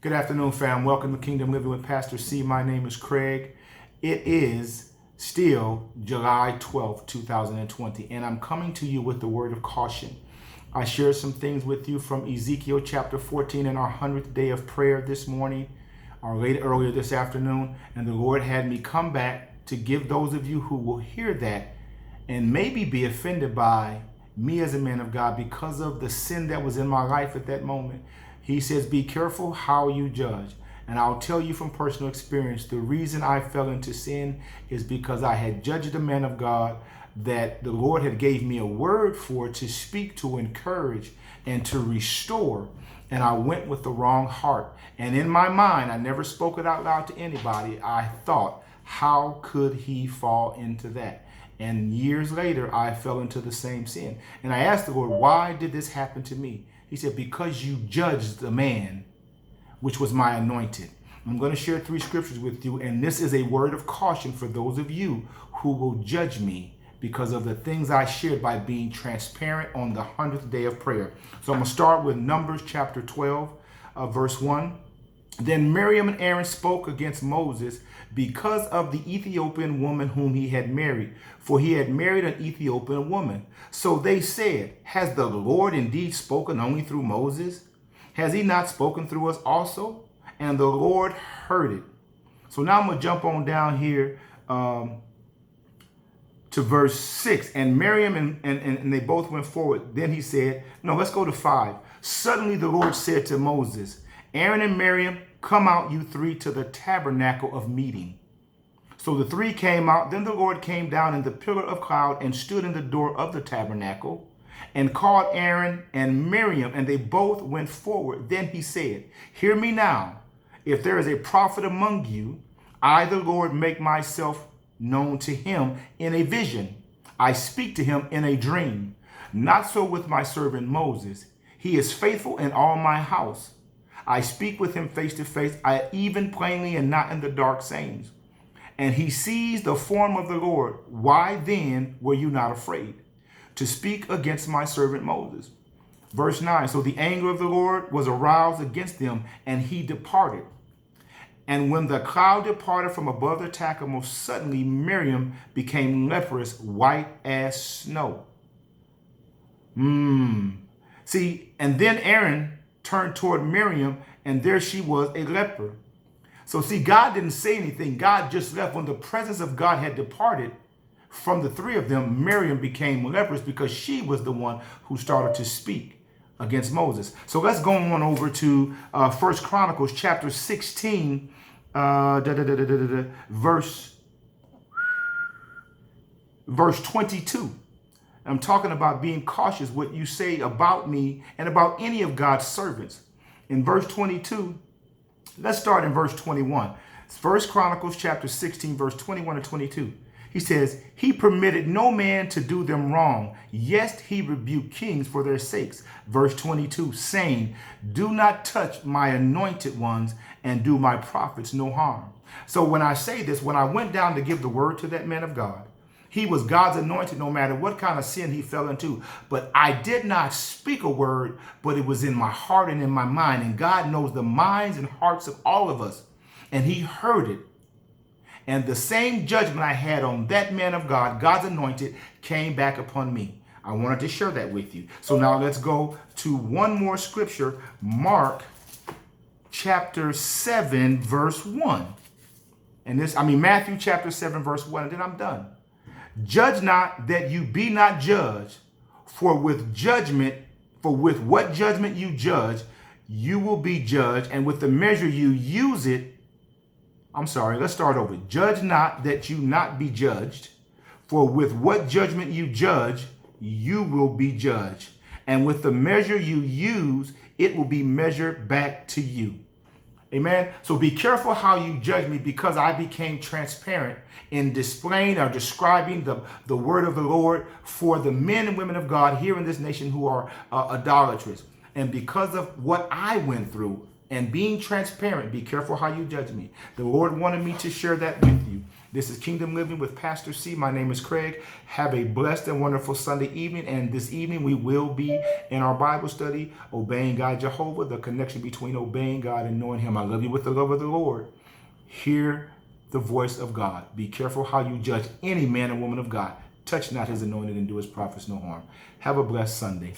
Good afternoon, fam. Welcome to Kingdom Living with Pastor C. My name is Craig. It is still July 12th, 2020, and I'm coming to you with the word of caution. I shared some things with you from Ezekiel chapter 14 in our 100th day of prayer this morning, or earlier this afternoon, and the Lord had me come back to give those of you who will hear that and maybe be offended by me as a man of God because of the sin that was in my life at that moment. He says, be careful how you judge. And I'll tell you from personal experience, the reason I fell into sin is because I had judged a man of God that the Lord had gave me a word for to speak, to encourage, and to restore. And I went with the wrong heart. And in my mind, I never spoke it out loud to anybody. I thought, how could he fall into that? And years later, I fell into the same sin. And I asked the Lord, why did this happen to me? He said, because you judged the man, which was my anointed. I'm going to share 3 scriptures with you, and this is a word of caution for those of you who will judge me because of the things I shared by being transparent on the 100th day of prayer. So I'm going to start with Numbers chapter 12, verse 1. Then Miriam and Aaron spoke against Moses because of the Ethiopian woman whom he had married, for he had married an Ethiopian woman. So they said, has the Lord indeed spoken only through Moses? Has he not spoken through us also? And the Lord heard it. So now I'm going to jump on down here to verse 6. And Miriam and they both went forward. Then he said, no, let's go to 5. Suddenly the Lord said to Moses, Aaron and Miriam, come out, you 3, to the tabernacle of meeting. So the 3 came out. Then the Lord came down in the pillar of cloud and stood in the door of the tabernacle and called Aaron and Miriam, and they both went forward. Then he said, hear me now. If there is a prophet among you, I, the Lord, make myself known to him in a vision. I speak to him in a dream. Not so with my servant Moses. He is faithful in all my house. I speak with him face to face, I even plainly and not in the dark sayings. And he sees the form of the Lord. Why then were you not afraid to speak against my servant Moses? Verse 9, so the anger of the Lord was aroused against them, and he departed. And when the cloud departed from above the tabernacle, suddenly Miriam became leprous, white as snow. See, and then Aaron turned toward Miriam, and there she was, a leper. So see, God didn't say anything. God just left. When the presence of God had departed from the 3 of them, Miriam became leprous because she was the one who started to speak against Moses. So let's go on over to 1 Chronicles chapter 16, verse 22. I'm talking about being cautious what you say about me and about any of God's servants. In verse 22, let's start in verse 21. It's 1 Chronicles chapter 16, verse 21 and 22. He says, he permitted no man to do them wrong, yet he rebuked kings for their sakes. Verse 22, saying, do not touch my anointed ones and do my prophets no harm. So when I say this, when I went down to give the word to that man of God, he was God's anointed no matter what kind of sin he fell into. But I did not speak a word, but it was in my heart and in my mind. And God knows the minds and hearts of all of us. And he heard it. And the same judgment I had on that man of God, God's anointed, came back upon me. I wanted to share that with you. So now let's go to one more scripture, Mark chapter 7, verse 1. And Matthew chapter 7, verse 1, and then I'm done. Judge not that you be not judged, for with what judgment you judge, you will be judged, and with the measure you use it, let's start over. Judge not that you not be judged, for with what judgment you judge, you will be judged, and with the measure you use, it will be measured back to you. Amen. So be careful how you judge me, because I became transparent in displaying or describing the word of the Lord for the men and women of God here in this nation who are idolatrous. And because of what I went through and being transparent, be careful how you judge me. The Lord wanted me to share that with you. This is Kingdom Living with Pastor C. My name is Craig. Have a blessed and wonderful Sunday evening. And this evening we will be in our Bible study, Obeying God Jehovah, the connection between obeying God and knowing Him. I love you with the love of the Lord. Hear the voice of God. Be careful how you judge any man and woman of God. Touch not His anointed and do His prophets no harm. Have a blessed Sunday.